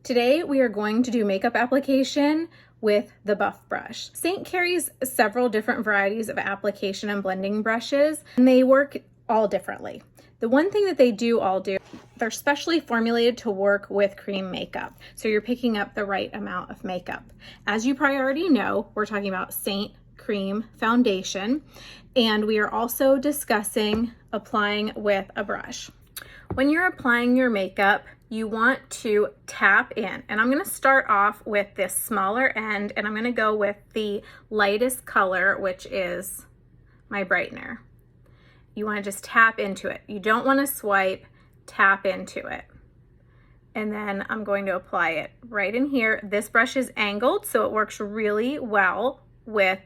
Today we are going to do makeup application with the Buff brush. Saint carries several different varieties of application and blending brushes, and they work all differently. The one thing that they do all do, they're specially formulated to work with cream makeup. So you're picking up the right amount of makeup. As you probably already know, we're talking about Saint Cream Foundation, and we are also discussing applying with a brush. When you're applying your makeup, you want to tap in, and I'm going to start off with this smaller end, and I'm going to go with the lightest color, which is my brightener. You want to just tap into it. You don't want to swipe, tap into it. And then I'm going to apply it right in here. This brush is angled, so it works really well with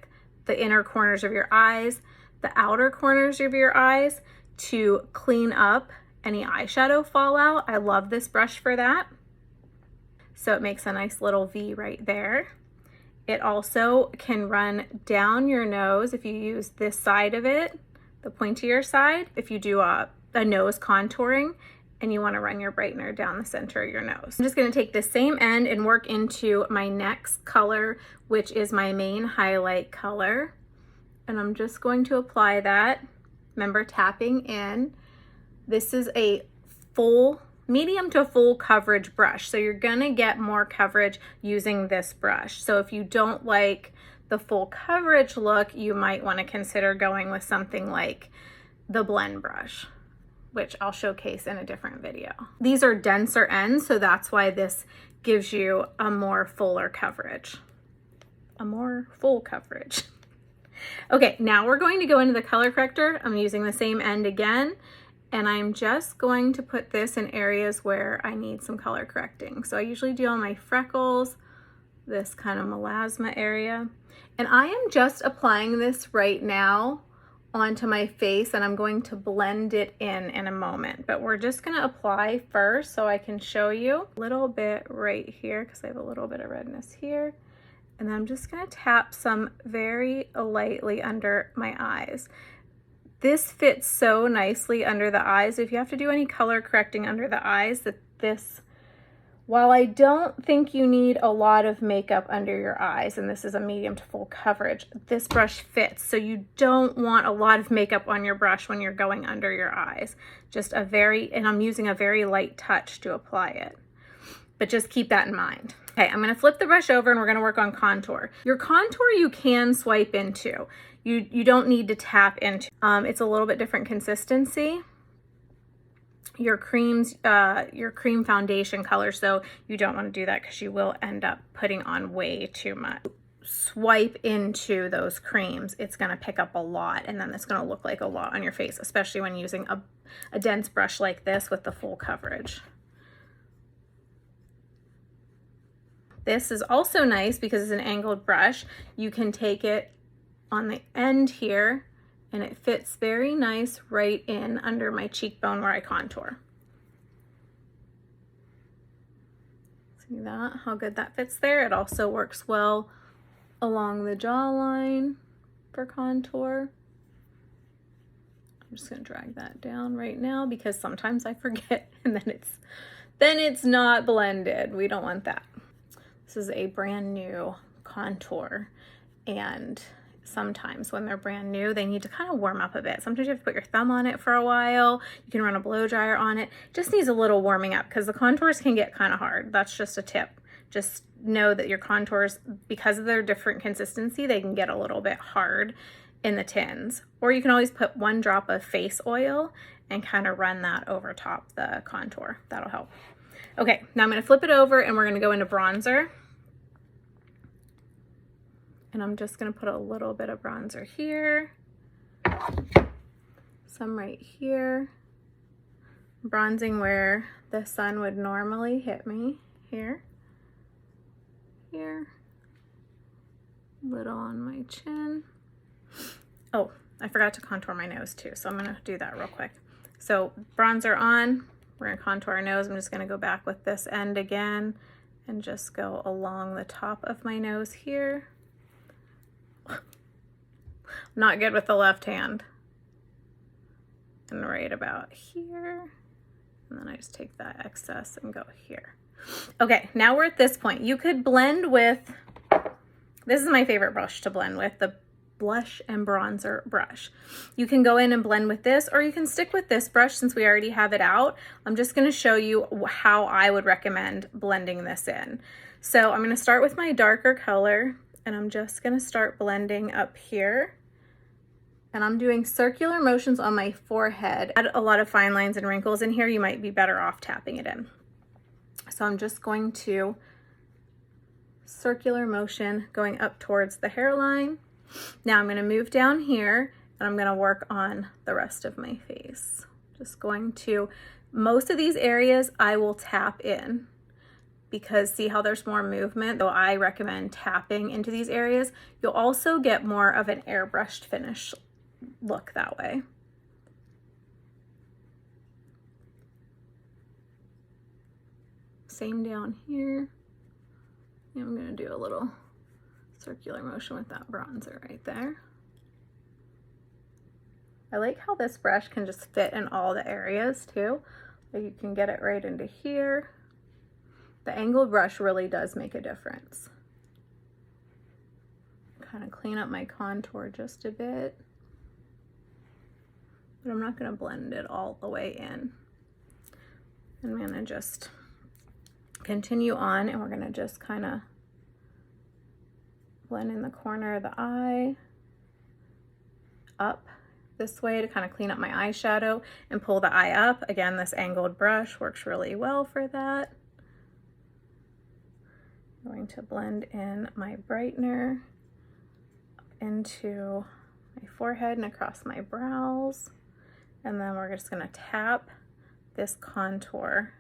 the inner corners of your eyes, the outer corners of your eyes, to clean up any eyeshadow fallout. I love this brush for that. So it makes a nice little V right there. It also can run down your nose if you use this side of it, the pointier side, if you do a nose contouring and you want to run your brightener down the center of your nose. I'm just going to take the same end and work into my next color, which is my main highlight color. And I'm just going to apply that. Remember, tapping in. This is a full, medium to full coverage brush. So you're gonna get more coverage using this brush. So if you don't like the full coverage look, you might wanna consider going with something like the blend brush, which I'll showcase in a different video. These are denser ends, so that's why this gives you a more fuller coverage. A more full coverage. Okay, now we're going to go into the color corrector. I'm using the same end again. And I'm just going to put this in areas where I need some color correcting. So I usually do on my freckles, this kind of melasma area. And I am just applying this right now onto my face, and I'm going to blend it in a moment. But we're just gonna apply first so I can show you a little bit right here because I have a little bit of redness here. And then I'm just gonna tap some very lightly under my eyes. This fits so nicely under the eyes. If you have to do any color correcting under the eyes, while I don't think you need a lot of makeup under your eyes, and this is a medium to full coverage, this brush fits. So you don't want a lot of makeup on your brush when you're going under your eyes. And I'm using a very light touch to apply it. But just keep that in mind. Okay, I'm gonna flip the brush over and we're gonna work on contour. Your contour you can swipe into. You don't need to tap into. It's a little bit different consistency. Your cream foundation color, so you don't want to do that because you will end up putting on way too much. Swipe into those creams. It's gonna pick up a lot, and then it's gonna look like a lot on your face, especially when using a dense brush like this with the full coverage. This is also nice because it's an angled brush. You can take it on the end here and it fits very nice right in under my cheekbone where I contour. See that, how good that fits there? It also works well along the jawline for contour. I'm just gonna drag that down right now because sometimes I forget and then it's not blended. We don't want that. This is a brand new contour, and sometimes when they're brand new, they need to kind of warm up a bit. Sometimes you have to put your thumb on it for a while. You can run a blow dryer on it. Just needs a little warming up because the contours can get kind of hard. That's just a tip. Just know that your contours, because of their different consistency, they can get a little bit hard in the tins. Or you can always put 1 drop of face oil and kind of run that over top the contour. That'll help. Okay, now I'm going to flip it over and we're going to go into bronzer. And I'm just going to put a little bit of bronzer here, some right here, bronzing where the sun would normally hit me, here, here, little on my chin. Oh, I forgot to contour my nose too, so I'm going to do that real quick. So bronzer on, we're going to contour our nose. I'm just going to go back with this end again and just go along the top of my nose here. Not good with the left hand. And right about here. And then I just take that excess and go here. Okay, now we're at this point. You could blend with, this is my favorite brush to blend with, the blush and bronzer brush. You can go in and blend with this, or you can stick with this brush since we already have it out. I'm just gonna show you how I would recommend blending this in. So I'm gonna start with my darker color, and I'm just gonna start blending up here. And I'm doing circular motions on my forehead. Add a lot of fine lines and wrinkles in here. You might be better off tapping it in. So I'm just going to circular motion going up towards the hairline. Now I'm going to move down here and I'm going to work on the rest of my face. Just going to, most of these areas I will tap in because see how there's more movement, though I recommend tapping into these areas. You'll also get more of an airbrushed finish look that way. Same down here. And I'm going to do a little circular motion with that bronzer right there. I like how this brush can just fit in all the areas too. Like you can get it right into here. The angled brush really does make a difference. Kind of clean up my contour just a bit. But I'm not going to blend it all the way in. I'm going to just continue on and we're going to just kind of blend in the corner of the eye up this way to kind of clean up my eyeshadow and pull the eye up. Again, this angled brush works really well for that. I'm going to blend in my brightener up into my forehead and across my brows. And then we're just going to tap this contour,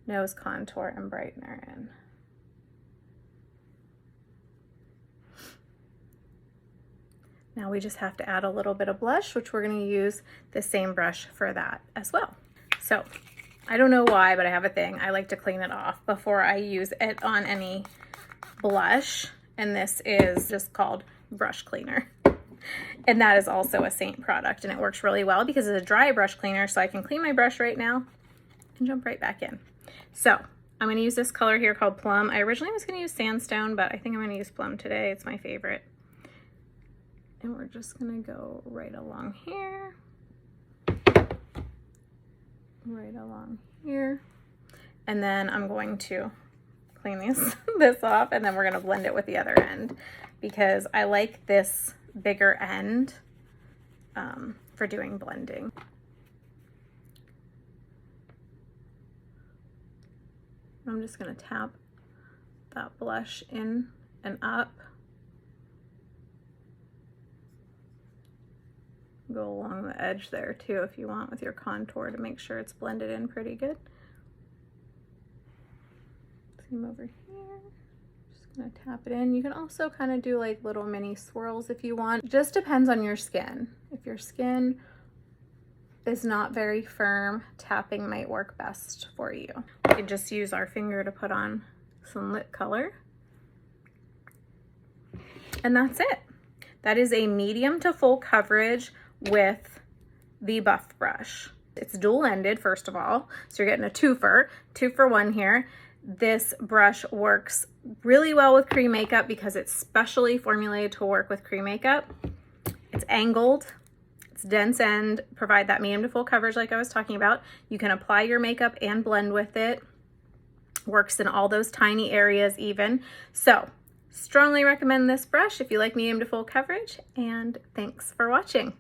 nose contour and brightener in. Now we just have to add a little bit of blush, which we're going to use the same brush for that as well. So I don't know why, but I have a thing. I like to clean it off before I use it on any blush. And this is just called brush cleaner. And that is also a Saint product, and it works really well because it's a dry brush cleaner, so I can clean my brush right now and jump right back in. So I'm going to use this color here called Plum. I originally was going to use Sandstone, but I think I'm going to use Plum today. It's my favorite. And we're just going to go right along here. Right along here. And then I'm going to clean this off, and then we're going to blend it with the other end because I like this bigger end for doing blending. I'm just going to tap that blush in and up. Go along the edge there too if you want with your contour to make sure it's blended in pretty good. Same over here. Just gonna tap it in. You can also kind of do like little mini swirls if you want. Just depends on your skin. If your skin is not very firm, tapping might work best for you. We can just use our finger to put on some lip color. And that's it. That is a medium to full coverage with the buff brush. It's dual-ended, first of all, so you're getting a two for one here. This brush works really well with cream makeup because it's specially formulated to work with cream makeup. It's angled, it's dense end, provide that medium to full coverage like I was talking about. You can apply your makeup and blend with it. Works in all those tiny areas even. So strongly recommend this brush if you like medium to full coverage, and thanks for watching.